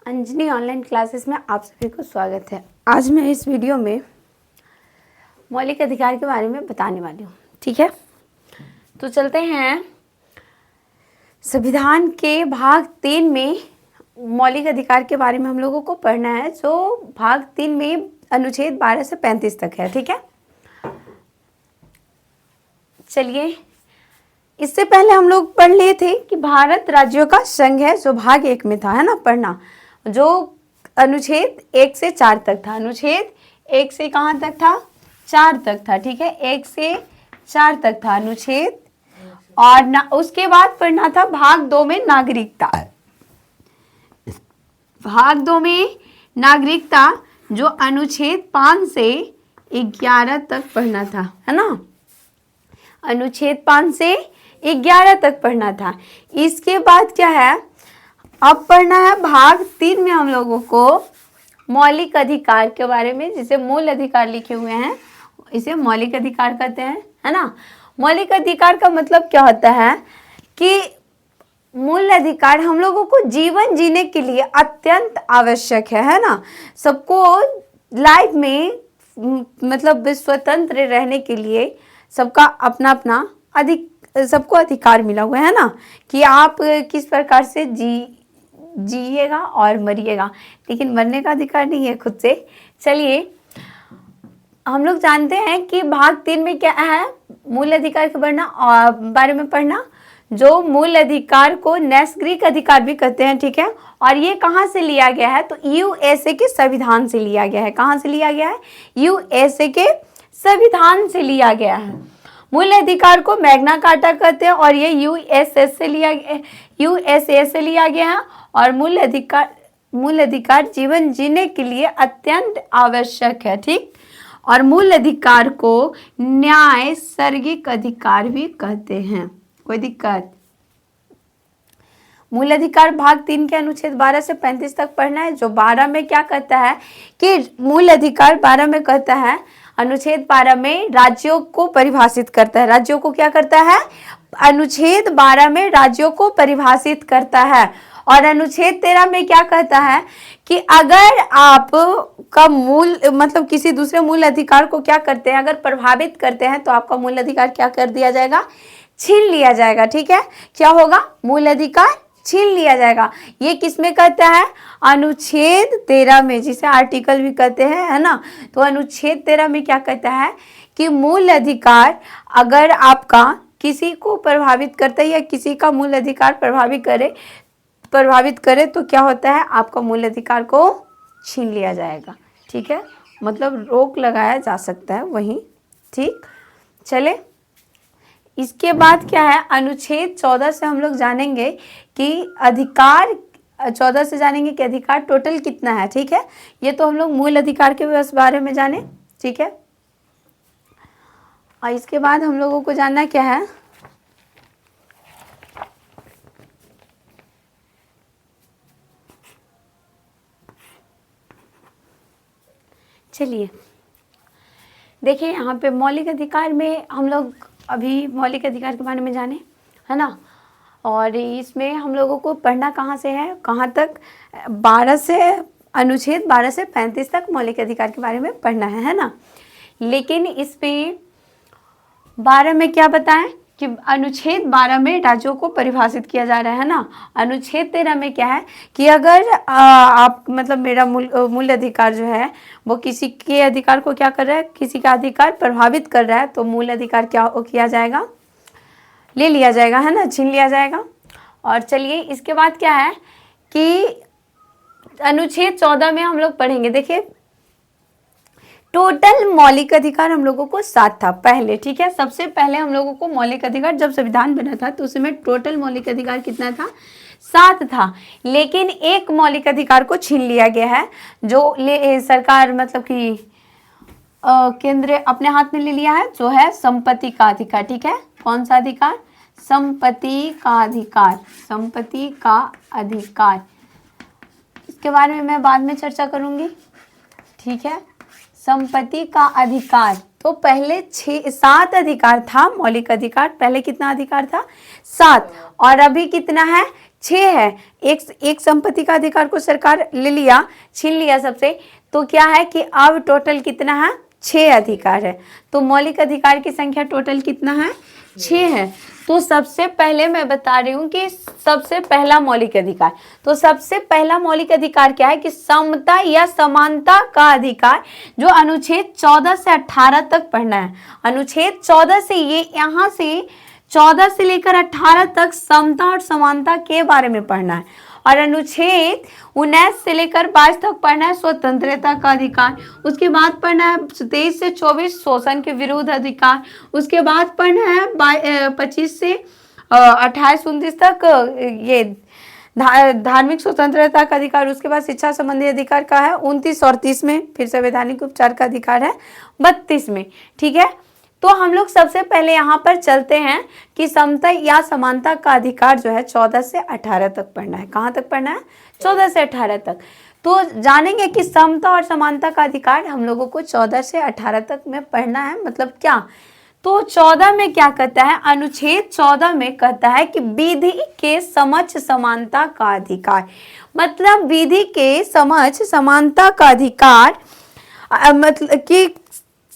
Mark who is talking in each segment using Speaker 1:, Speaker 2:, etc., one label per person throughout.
Speaker 1: Anjani online classes में आप सभी को स्वागत है। आज मैं इस वीडियो में मौलिक अधिकार के बारे में बताने वाली हूँ। ठीक है, तो चलते हैं। संविधान के भाग 3 में मौलिक अधिकार के बारे में हम लोगों को पढ़ना है, जो भाग 3 में अनुच्छेद 12 से 35 तक है। ठीक है, चलिए, इससे पहले हम लोग पढ़ लिए थे कि भारत राज्यों का संघ है, जो भाग 1 में था, है ना, पढ़ना, जो अनुच्छेद 1 से 4 तक था। अनुच्छेद 1 से कहाँ तक था? 4 तक था। ठीक है, 1 से 4 तक था अनुच्छेद। और उसके बाद पढ़ना था भाग 2 में नागरिकता। भाग 2 में नागरिकता, जो अनुच्छेद 5 से 11 तक पढ़ना था, है ना। अनुच्छेद 5 से 11 तक पढ़ना था। इसके बाद क्या है, अब पढ़ना है भाग 3 में हम लोगों को मौलिक अधिकार के बारे में, जिसे मूल अधिकार लिखे हुए हैं, इसे मौलिक अधिकार कहते हैं, है ना। मौलिक अधिकार का मतलब क्या होता है कि मूल अधिकार हम लोगों को जीवन जीने के लिए अत्यंत आवश्यक है ना। सबको लाइफ में मतलब स्वतंत्र रहने के लिए सबका अपना अपना सबको अधिकार मिला हुआ है ना, कि आप किस प्रकार से जिएगा और मरिएगा, लेकिन मरने का अधिकार नहीं है खुद से। चलिए, हम लोग जानते हैं कि भाग 3 में क्या है, मूल अधिकार के बारे में पढ़ना, जो मूल अधिकार को नैसर्गिक अधिकार भी कहते हैं। ठीक है, और ये कहाँ से लिया गया है, तो यूएसए के संविधान से लिया गया है। कहाँ से लिया गया है? यूएसए के संविधान से लिया गया है। मूल अधिकार को मैग्ना कार्टा कहते हैं, और ये यूएसए से लिया गया है। और मूल अधिकार जीवन जीने के लिए अत्यंत आवश्यक है। ठीक, और मूल अधिकार को न्यायसर्गिक अधिकार भी कहते हैं। कोई दिक्कत? मूल अधिकार भाग 3 के अनुच्छेद 12 से 35 तक पढ़ना है, जो 12 में क्या कहता है कि मूल अधिकार 12 में कहता है, अनुच्छेद 12 में राज्यों को परिभाषित करता है। राज्यों को क्या करता है? अनुच्छेद 12 में राज्यों को परिभाषित करता है। और अनुच्छेद 13 में क्या कहता है कि अगर आप का मूल मतलब किसी दूसरे मूल अधिकार को क्या करते हैं, अगर प्रभावित करते हैं, तो आपका मूल अधिकार क्या कर दिया जाएगा? छीन लिया जाएगा। ठीक है, क्या होगा? मूल अधिकार छीन लिया जाएगा। ये किसमें कहता है? अनुच्छेद 13 में, जिसे आर्टिकल भी कहते हैं, है ना। तो अनुच्छेद 13 में क्या कहता है कि मूल अधिकार अगर आपका किसी को प्रभावित करता है या किसी का मूल अधिकार प्रभावित करे तो क्या होता है? आपका मूल अधिकार को छीन लिया जाएगा। ठीक है, मतलब रोक लगाया जा सकता है वहीं। ठीक, चले, इसके बाद क्या है, अनुच्छेद 14 से हम लोग जानेंगे कि अधिकार 14 से जानेंगे कि अधिकार टोटल कितना है। ठीक है, ये तो हम लोग मूल अधिकार के बारे में जाने। ठीक है, और इसके बाद हम लोगों को जानना क्या है, चलिए देखिए, यहाँ पे मौलिक अधिकार में हम लोग अभी मौलिक अधिकार के बारे में जाने, है ना। और इसमें हम लोगों को पढ़ना कहाँ से है, कहाँ तक? 12 से अनुच्छेद 12 से 35 तक मौलिक अधिकार के बारे में पढ़ना है ना। लेकिन इसमें 12 में क्या बताएं कि अनुच्छेद 12 में राज्यों को परिभाषित किया जा रहा है ना। अनुच्छेद 13 में क्या है कि अगर आप मतलब मेरा मूल अधिकार जो है वो किसी के अधिकार को क्या कर रहा है, किसी का अधिकार प्रभावित कर रहा है, तो मूल अधिकार क्या किया जाएगा? ले लिया जाएगा, है ना, छीन लिया जाएगा। और चलिए, इसके बाद क्या है कि अनुच्छेद 14 में हम लोग पढ़ेंगे। देखिए, टोटल मौलिक अधिकार हम लोगों को 7 था पहले। ठीक है, सबसे पहले हम लोगों को मौलिक अधिकार जब संविधान बना था तो उसमें टोटल मौलिक अधिकार कितना था? 7 था। लेकिन एक मौलिक अधिकार को छीन लिया गया है, जो सरकार मतलब कि केंद्र अपने हाथ में ले लिया है, जो है संपत्ति का अधिकार। ठीक है, कौन सा अधिकार? संपत्ति का अधिकार। संपत्ति का अधिकार, इसके बारे में मैं बाद में चर्चा करूंगी। ठीक है, संपत्ति का अधिकार, तो पहले 7 अधिकार था मौलिक अधिकार। पहले कितना अधिकार था? 7, और अभी कितना है? 6 है। एक संपत्ति का अधिकार को सरकार ले लिया, छीन लिया सबसे, तो क्या है कि अब टोटल कितना है, 6 अधिकार है। तो मौलिक अधिकार की संख्या टोटल कितना है, 6 है। तो सबसे पहले मैं बता रही हूँ कि सबसे पहला मौलिक अधिकार, तो सबसे पहला मौलिक अधिकार क्या है कि समता या समानता का अधिकार, जो अनुच्छेद 14 से 18 तक पढ़ना है। अनुच्छेद 14 से, ये यहाँ से 14 से लेकर 18 तक समता और समानता के बारे में पढ़ना है, और अनुच्छेद 19 से लेकर 22 तक पढ़ना है स्वतंत्रता का अधिकार। उसके बाद पढ़ना है 23 से 24 शोषण के विरुद्ध अधिकार। उसके बाद पढ़ना है 25 से 28-29 तक ये धार्मिक स्वतंत्रता का अधिकार। उसके बाद शिक्षा संबंधी अधिकार का है 29 और 30 में। फिर संवैधानिक उपचार का अधिकार है 32 में। ठीक है, तो हम लोग सबसे पहले यहाँ पर चलते हैं कि समता या समानता का अधिकार जो है 14 से 18 तक पढ़ना है। कहाँ तक पढ़ना है, 14 से 18 तक। तो जानेंगे कि समता और समानता का अधिकार हम लोगों को 14 से 18 तक में पढ़ना है। मतलब क्या, तो 14 में क्या कहता है, अनुच्छेद 14 में कहता है कि विधि के समक्ष समानता का अधिकार। मतलब विधि के समक्ष समानता का अधिकार, मतलब कि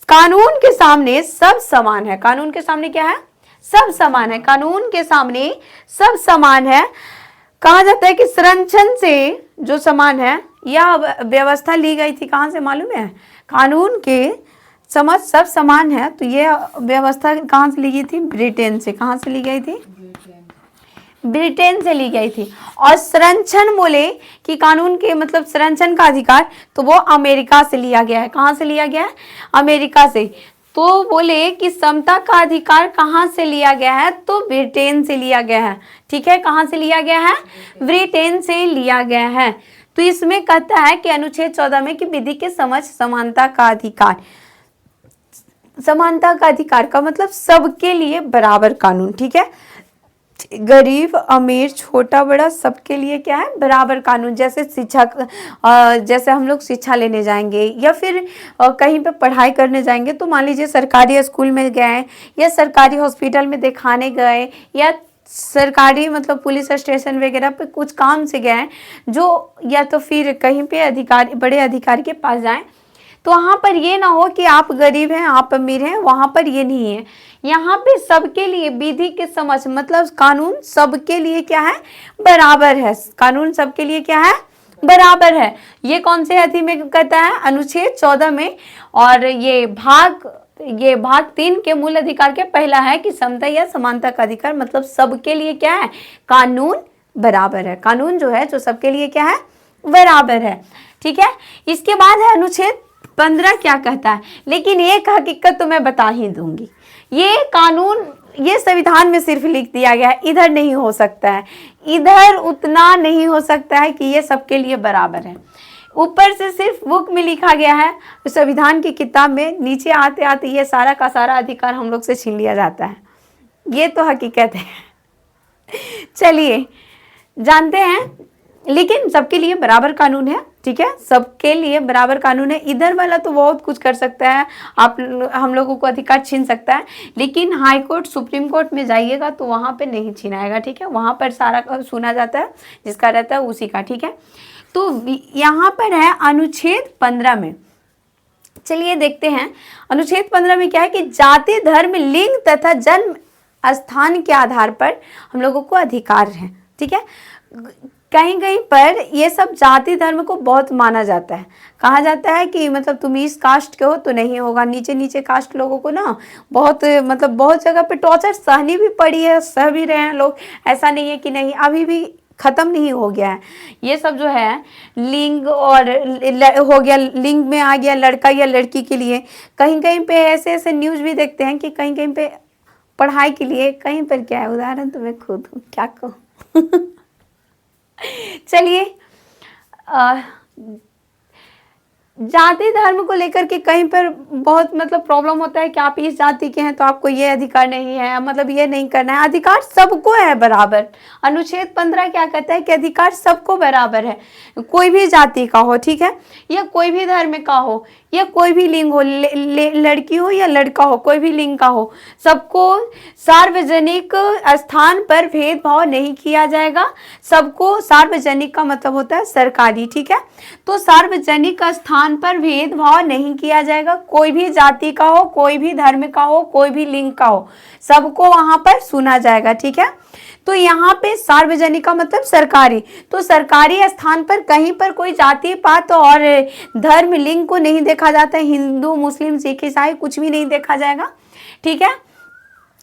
Speaker 1: कानून के सामने सब समान है। कानून के सामने क्या है, सब समान है। कानून के सामने सब समान है। कहा जाता है कि संरक्षण से जो समान है, यह व्यवस्था ली गई थी कहाँ से मालूम है, कानून के समझ सब समान है। तो ये व्यवस्था कहाँ से ली गई थी, ब्रिटेन से। कहाँ से ली गई थी, ब्रिटेन से ली गई थी। और संरक्षण बोले कि कानून के मतलब संरक्षण का अधिकार, तो वो अमेरिका से लिया गया है। कहाँ से लिया गया है, अमेरिका से। तो बोले कि समता का अधिकार कहाँ से लिया गया है, तो ब्रिटेन से लिया गया है। ठीक है, कहाँ से लिया गया है, ब्रिटेन से लिया गया है। तो इसमें कहता है कि अनुच्छेद 14 में कि विधि के समक्ष समानता का अधिकार, समानता का अधिकार का मतलब सबके लिए बराबर कानून। ठीक है, गरीब अमीर छोटा बड़ा सबके लिए क्या है, बराबर कानून। जैसे शिक्षा, जैसे हम लोग शिक्षा लेने जाएंगे या फिर कहीं पे पढ़ाई करने जाएंगे, तो मान लीजिए सरकारी स्कूल में गए या सरकारी हॉस्पिटल में दिखाने गए या सरकारी मतलब पुलिस स्टेशन वगैरह पे कुछ काम से गए, जो या तो फिर कहीं पे अधिकारी, बड़े अधिकारी के पास जाएं, तो वहाँ पर ये ना हो कि आप गरीब हैं आप अमीर हैं, वहाँ पर ये नहीं है। यहाँ पे सबके लिए विधि के समझ मतलब कानून सबके लिए क्या है, बराबर है। कानून सबके लिए क्या है, बराबर है। ये कौन से अधि में कहता है, अनुच्छेद 14 में। और ये भाग 3 के मूल अधिकार के पहला है कि समता या समानता का अधिकार, मतलब सबके लिए क्या है, कानून बराबर है। कानून जो है जो सबके लिए क्या है, बराबर है। ठीक है, इसके बाद है अनुच्छेद 15 क्या कहता है। लेकिन एक हकीकत तो मैं बता ही दूंगी, ये कानून ये संविधान में सिर्फ लिख दिया गया है, इधर नहीं हो सकता है, इधर उतना नहीं हो सकता है कि ये सबके लिए बराबर है। ऊपर से सिर्फ बुक में लिखा गया है, संविधान की किताब में नीचे आते आते ये सारा का सारा अधिकार हम लोग से छीन लिया जाता है। ये तो हकीकत है। चलिए जानते हैं, लेकिन सबके लिए बराबर कानून है। ठीक है, सबके लिए बराबर कानून है। इधर वाला तो बहुत कुछ कर सकता है, आप हम लोगों को अधिकार छीन सकता है, लेकिन हाई कोर्ट सुप्रीम कोर्ट में जाइएगा तो वहाँ पे नहीं छीनाएगा। ठीक है, वहाँ पर सारा सुना जाता है, जिसका रहता है उसी का। ठीक है, तो यहाँ पर है अनुच्छेद 15 में। चलिए देखते हैं अनुच्छेद 15 में क्या है कि जाति धर्म लिंग तथा जन्म स्थान के आधार पर हम लोगों को अधिकार है। ठीक है, कहीं कहीं पर ये सब जाति धर्म को बहुत माना जाता है। कहा जाता है कि मतलब तुम इस कास्ट के हो तो नहीं होगा, नीचे नीचे कास्ट लोगों को ना बहुत मतलब बहुत जगह पे टॉर्चर सहनी भी पड़ी है, सह भी रहे हैं लोग। ऐसा नहीं है कि नहीं, अभी भी खत्म नहीं हो गया है ये सब जो है। लिंग और हो गया, लिंग में आ गया लड़का या लड़की के लिए। कहीं कहीं पे ऐसे ऐसे न्यूज भी देखते हैं कि कहीं कहीं पे पढ़ाई के लिए, कहीं पर क्या है, उदाहरण तो मैं खुद हूँ, क्या कहूँ। चलिए जाति धर्म को लेकर के कहीं पर बहुत मतलब प्रॉब्लम होता है कि आप इस जाति के हैं तो आपको ये अधिकार नहीं है, मतलब ये नहीं करना है। अधिकार सबको है बराबर। अनुच्छेद 15 क्या कहता है कि अधिकार सबको बराबर है, कोई भी जाति का हो, ठीक है, या कोई भी धर्म का हो, या कोई भी लिंग हो, लड़की हो या लड़का हो, कोई भी लिंग का हो, सबको सार्वजनिक स्थान पर भेदभाव नहीं किया जाएगा। सबको, सार्वजनिक का मतलब होता है सरकारी, ठीक है, तो सार्वजनिक स्थान पर भेदभाव नहीं किया जाएगा। कोई भी जाति का हो, कोई भी धर्म का हो, कोई भी लिंग का हो, सबको वहां पर सुना जाएगा, ठीक है। तो यहाँ पे सार्वजनिक का मतलब सरकारी, तो सरकारी स्थान पर कहीं पर कोई जाति पात और धर्म लिंग को नहीं देखा जाता है। हिंदू, मुस्लिम, सिख, ईसाई कुछ भी नहीं देखा जाएगा, ठीक है।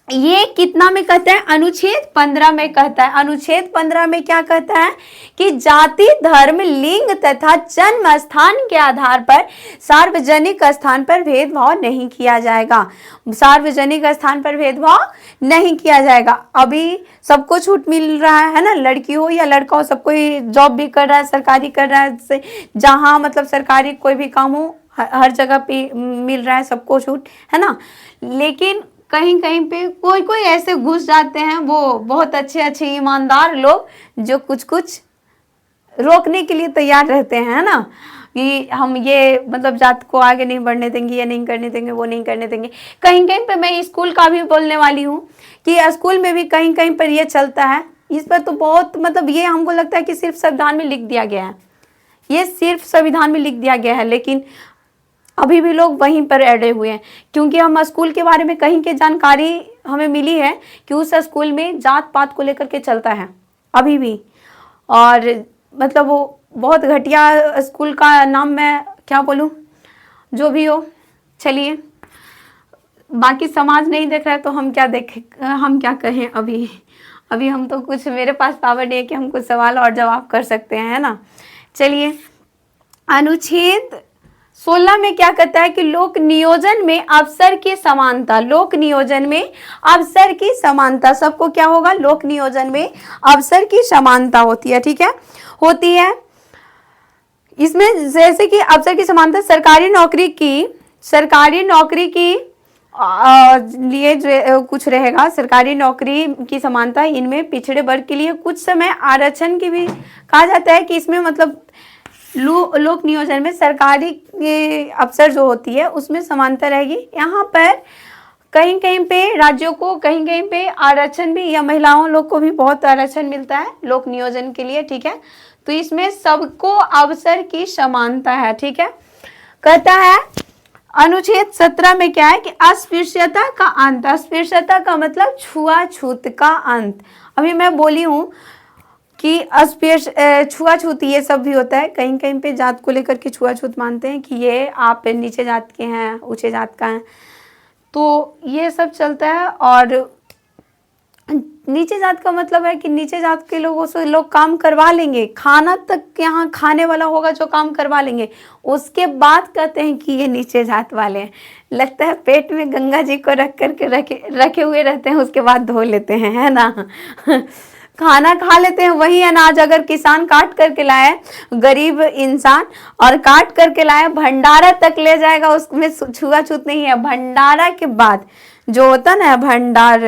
Speaker 1: ये कितना में कहता है? अनुच्छेद 15 में कहता है। अनुच्छेद 15 में क्या कहता है कि जाति, धर्म, लिंग तथा जन्म स्थान के आधार पर सार्वजनिक स्थान पर भेदभाव नहीं किया जाएगा। सार्वजनिक स्थान पर भेदभाव नहीं किया जाएगा। अभी सबको छूट मिल रहा है ना, लड़की हो या लड़का हो, सब कोई जॉब भी कर रहा है, सरकारी कर रहा है, जहाँ मतलब सरकारी कोई भी काम हो हर जगह पे मिल रहा है सबको छूट, है ना। लेकिन कहीं कहीं पे कोई कोई ऐसे घुस जाते हैं, वो बहुत अच्छे अच्छे ईमानदार लोग, जो कुछ कुछ रोकने के लिए तैयार रहते हैं, है ना, कि हम ये मतलब जात को आगे नहीं बढ़ने देंगे, ये नहीं करने देंगे, वो नहीं करने देंगे। कहीं कहीं पे मैं स्कूल का भी बोलने वाली हूँ कि स्कूल में भी कहीं कहीं पर ये चलता है। इस पर तो बहुत मतलब ये हमको लगता है कि सिर्फ संविधान में लिख दिया गया है, ये सिर्फ संविधान में लिख दिया गया है, लेकिन अभी भी लोग वहीं पर अड़े हुए हैं। क्योंकि हम स्कूल के बारे में कहीं की जानकारी हमें मिली है कि उस स्कूल में जात पात को लेकर के चलता है अभी भी, और मतलब वो बहुत घटिया स्कूल का नाम मैं क्या बोलूँ, जो भी हो, चलिए, बाकी समाज नहीं देख रहा है तो हम क्या देखें, हम क्या कहें। अभी हम तो कुछ, मेरे पास पावर नहीं है कि हम कुछ सवाल और जवाब कर सकते हैं, है ना। चलिए, अनुच्छेद 16 में क्या कहता है कि लोक नियोजन में अवसर की समानता, लोक नियोजन में अवसर की समानता, सबको क्या होगा, लोक नियोजन में अवसर की समानता होती है, ठीक है, होती है। इसमें जैसे कि अवसर की समानता सरकारी नौकरी की लिए जो कुछ रहेगा, सरकारी नौकरी की समानता, इनमें पिछड़े वर्ग के लिए कुछ समय आरक्षण की भी कहा जाता है कि इसमें मतलब लोक नियोजन में सरकारी अफसर जो होती है उसमें समानता रहेगी। यहाँ पर कहीं कहीं पे राज्यों को कहीं कहीं पे आरक्षण भी, या महिलाओं लोग को भी बहुत आरक्षण मिलता है लोक नियोजन के लिए, ठीक है। तो इसमें सबको अवसर की समानता है, ठीक है। कहता है अनुच्छेद 17 में क्या है कि अस्पृश्यता का अंत, अस्पृश्यता का मतलब छुआछूत का अंत। अभी मैं बोली हूँ कि छुआछूत ये सब भी होता है, कहीं कहीं पे जात को लेकर के छुआछूत मानते हैं कि ये आप नीचे जात के हैं, ऊंचे जात का है, तो ये सब चलता है। और नीचे जात का मतलब है कि नीचे जात के लोगों से लोग काम करवा लेंगे, खाना तक यहाँ खाने वाला होगा जो काम करवा लेंगे, उसके बाद कहते हैं कि ये नीचे जात वाले हैं। लगता है पेट में गंगा जी को रख करके रखे हुए रहते हैं, उसके बाद धो लेते हैं, है ना। खाना खा लेते हैं, वही अनाज अगर किसान काट करके लाए, गरीब इंसान, और काट करके लाए, भंडारा तक ले जाएगा, उसमें छुआछूत नहीं है। भंडारा के बाद जो होता ना भंडार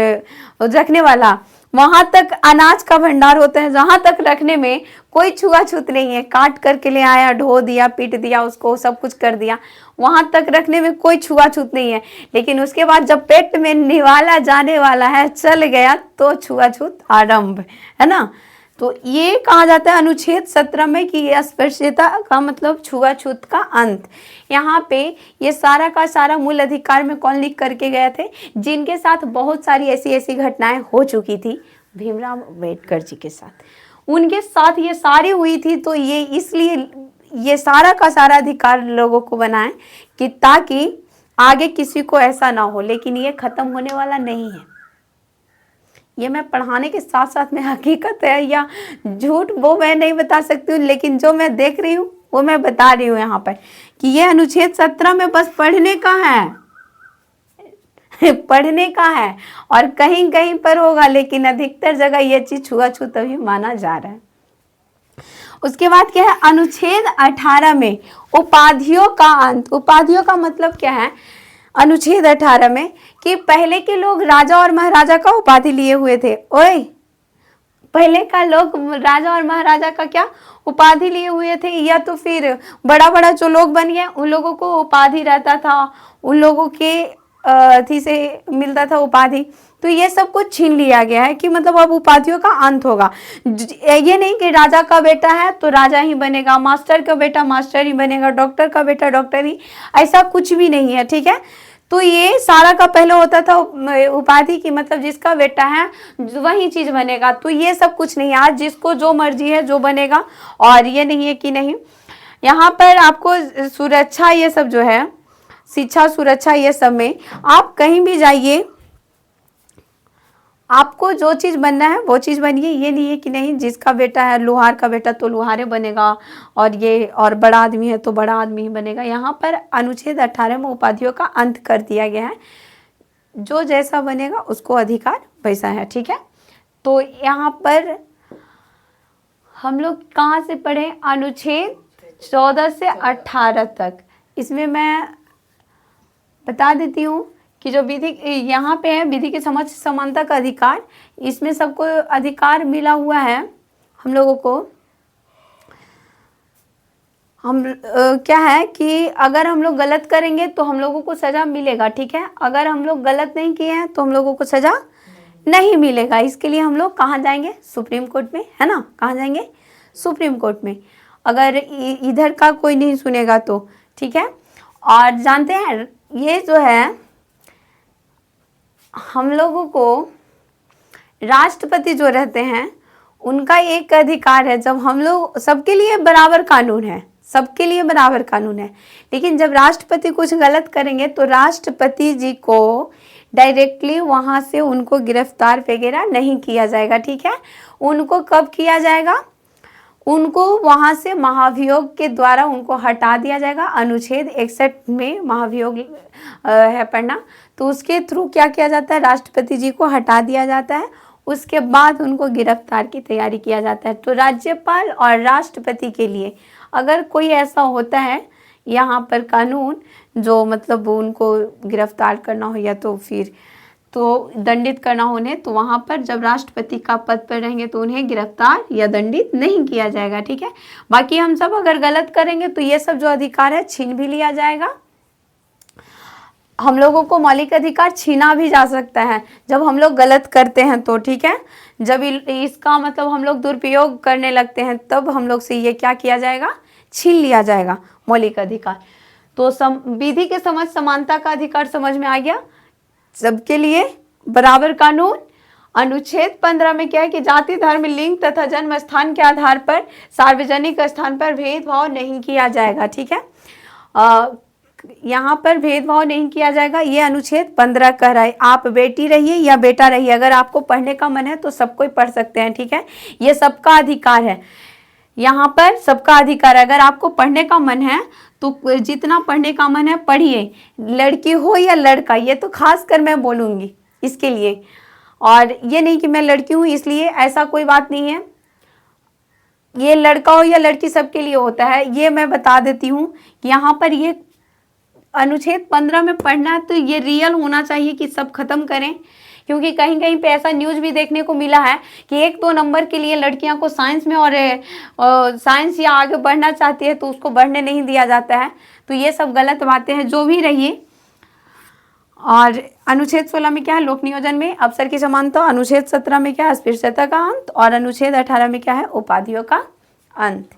Speaker 1: रखने वाला, वहां तक अनाज का भंडार होता है, जहां तक रखने में कोई छुआछूत नहीं है। काट करके ले आया, ढो दिया, पीट दिया उसको, सब कुछ कर दिया, वहां तक रखने में कोई छुआछूत नहीं है। लेकिन उसके बाद जब पेट में निवाला जाने वाला है, चल गया, तो छुआछूत आरंभ, है ना। तो ये कहा जाता है अनुच्छेद 17 में कि अस्पृश्यता का मतलब छुआछूत का अंत। यहाँ पे ये सारा का सारा मूल अधिकार में कौन लिख करके गए थे, जिनके साथ बहुत सारी ऐसी ऐसी घटनाएं हो चुकी थी, भीमराव अम्बेडकर जी के साथ, उनके साथ ये सारी हुई थी। तो ये इसलिए ये सारा का सारा अधिकार लोगों को बनाए कि ताकि आगे किसी को ऐसा ना हो। लेकिन ये खत्म होने वाला नहीं है। ये मैं पढ़ाने के साथ साथ में हकीकत है या झूठ वो मैं नहीं बता सकती हूँ, लेकिन जो मैं देख रही हूँ वो मैं बता रही हूँ यहाँ पर कि ये अनुच्छेद 17 में बस पढ़ने का है, पढ़ने का है, और कहीं कहीं पर होगा, लेकिन अधिकतर जगह ये चीज छुआछूत अभी माना जा रहा है। उसके बाद क्या है, अनुच्छेद 18 में उपाधियों का अंत। उपाधियों का मतलब क्या है अनुच्छेद 18 में, कि पहले के लोग राजा और महाराजा का उपाधि लिए हुए थे। ओए, पहले का लोग राजा और महाराजा का क्या उपाधि लिए हुए थे, या तो फिर बड़ा बड़ा जो लोग बन गए उन लोगों को उपाधि रहता था, उन लोगों के थी से मिलता था उपाधि। तो ये सब कुछ छीन लिया गया है कि मतलब अब उपाधियों का अंत होगा। ये नहीं कि राजा का बेटा है तो राजा ही बनेगा, मास्टर का बेटा मास्टर ही बनेगा, डॉक्टर का बेटा डॉक्टर ही, ऐसा कुछ भी नहीं है। ठीक है, तो ये सारा का पहले होता था उपाधि की, मतलब जिसका बेटा है वही चीज बनेगा। तो ये सब कुछ नहीं, आज जिसको जो मर्जी है जो बनेगा। और ये नहीं है कि नहीं, यहाँ पर आपको सुरक्षा ये सब जो है, शिक्षा सुरक्षा ये सब में आप कहीं भी जाइए, आपको जो चीज़ बनना है वो चीज़ बनिए। ये नहीं है कि नहीं जिसका बेटा है लोहार का बेटा तो लोहारे बनेगा, और ये और बड़ा आदमी है तो बड़ा आदमी ही बनेगा। यहाँ पर अनुच्छेद 18 में उपाधियों का अंत कर दिया गया है, जो जैसा बनेगा उसको अधिकार वैसा है। ठीक है, तो यहाँ पर हम लोग कहाँ से पढ़े, अनुच्छेद 14 से 18 तक। इसमें मैं बता देती हूँ कि जो विधि यहाँ पे है, विधि के समक्ष समानता का अधिकार, इसमें सबको अधिकार मिला हुआ है हम लोगों को। हम क्या है कि अगर हम लोग गलत करेंगे तो हम लोगों को सज़ा मिलेगा। ठीक है, अगर हम लोग गलत नहीं किए हैं तो हम लोगों को सज़ा नहीं मिलेगा। इसके लिए हम लोग कहाँ जाएंगे, सुप्रीम कोर्ट में, है ना। कहाँ जाएंगे, सुप्रीम कोर्ट में, अगर इधर का कोई नहीं सुनेगा तो। ठीक है, और जानते हैं ये जो है हम लोगों को राष्ट्रपति जो रहते हैं उनका एक अधिकार है, जब हम लोग सबके लिए बराबर कानून है, सबके लिए बराबर कानून है, लेकिन जब राष्ट्रपति कुछ गलत करेंगे तो राष्ट्रपति जी को डायरेक्टली वहाँ से उनको गिरफ्तार वगैरह नहीं किया जाएगा। ठीक है, उनको कब किया जाएगा, उनको वहाँ से महाभियोग के द्वारा उनको हटा दिया जाएगा। अनुच्छेद 61 में महाभियोग है पढ़ना, तो उसके थ्रू क्या किया जाता है, राष्ट्रपति जी को हटा दिया जाता है, उसके बाद उनको गिरफ्तार की तैयारी किया जाता है। तो राज्यपाल और राष्ट्रपति के लिए अगर कोई ऐसा होता है यहाँ पर कानून जो मतलब उनको गिरफ्तार करना हो या तो फिर तो दंडित करना हो उन्हें, तो वहाँ पर जब राष्ट्रपति का पद पर रहेंगे तो उन्हें गिरफ्तार या दंडित नहीं किया जाएगा। ठीक है, बाकी हम सब अगर गलत करेंगे तो ये सब जो अधिकार है छीन भी लिया जाएगा। हम लोगों को मौलिक अधिकार छीना भी जा सकता है जब हम लोग गलत करते हैं तो। ठीक है, जब इसका मतलब हम लोग दुरुपयोग करने लगते हैं तब हम लोग से ये क्या किया जाएगा, छीन लिया जाएगा मौलिक अधिकार। तो विधि के समझ समानता का अधिकार समझ में आ गया, सबके लिए बराबर कानून। अनुच्छेद 15 में क्या है कि जाति धर्म लिंग तथा जन्म स्थान के आधार पर सार्वजनिक स्थान पर भेदभाव नहीं किया जाएगा। ठीक है, यहाँ पर भेदभाव नहीं किया जाएगा, ये अनुच्छेद 15 कह रहा है। आप बेटी रहिए या बेटा रहिए, अगर आपको पढ़ने का मन है तो सब कोई पढ़ सकते हैं। ठीक है, ये सबका अधिकार है, यहाँ पर सबका अधिकार है। अगर आपको पढ़ने का मन है तो जितना पढ़ने का मन है पढ़िए, लड़की हो या लड़का, ये तो खास कर मैं बोलूँगी इसके लिए। और ये नहीं कि मैं लड़की हूँ इसलिए, ऐसा कोई बात नहीं है, ये लड़का हो या लड़की सबके लिए होता है। ये मैं बता देती हूँ, यहाँ पर ये अनुच्छेद 15 में पढ़ना है तो ये रियल होना चाहिए कि सब खत्म करें, क्योंकि कहीं कहीं पे ऐसा न्यूज़ भी देखने को मिला है कि 1-2 नंबर के लिए लड़कियां को साइंस में और साइंस या आगे बढ़ना चाहती है तो उसको बढ़ने नहीं दिया जाता है। तो ये सब गलत बातें हैं, जो भी रहिए। और अनुच्छेद 16 में क्या है, लोक नियोजन में अवसर की समानता। अनुच्छेद 17 में क्या है, अस्पृश्यता का अंत। और अनुच्छेद 18 में क्या है, उपाधियों का अंत।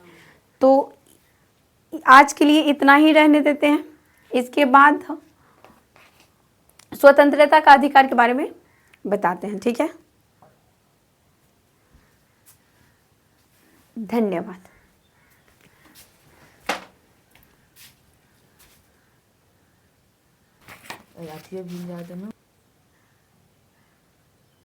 Speaker 1: तो आज के लिए इतना ही रहने देते हैं, इसके बाद स्वतंत्रता का अधिकार के बारे में बताते हैं। ठीक है, धन्यवाद।
Speaker 2: राखिए भी याद है ना।